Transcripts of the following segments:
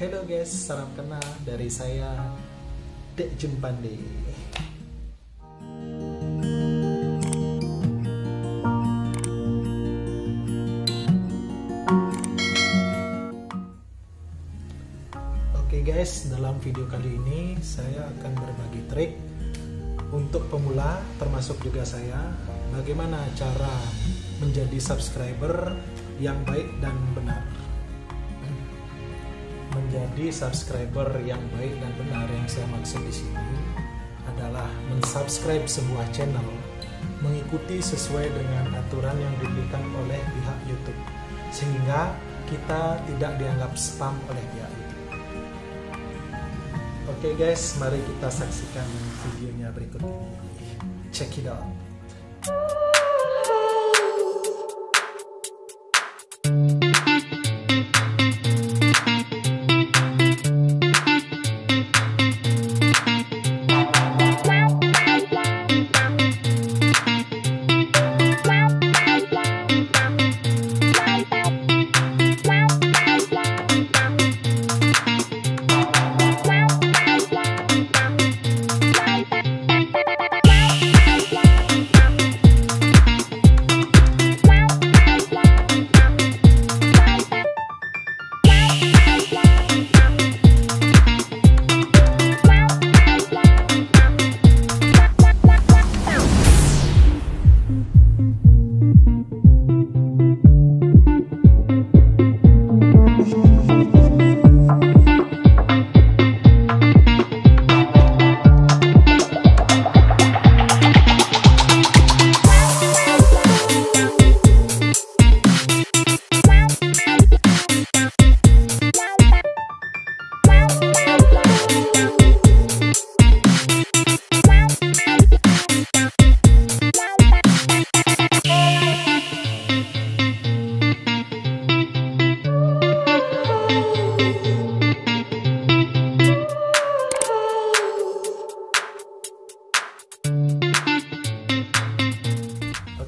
Hello guys, salam kenal dari saya Dek Jempande. Oke guys, dalam video kali ini saya akan berbagi trik untuk pemula termasuk juga saya, bagaimana cara menjadi subscriber yang baik dan benar. Menjadi subscriber yang baik dan benar yang saya maksud di sini adalah mensubscribe sebuah channel, mengikuti sesuai dengan aturan yang diberikan oleh pihak YouTube, sehingga kita tidak dianggap spam oleh pihak YouTube. Oke guys, mari kita saksikan videonya berikut ini. Check it out.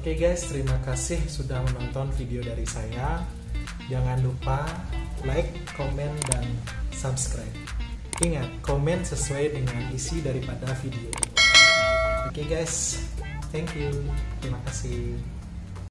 Oke guys, terima kasih sudah menonton video dari saya. Jangan lupa like, komen, dan subscribe. Ingat, komen sesuai dengan isi daripada video. Oke guys, thank you. Terima kasih.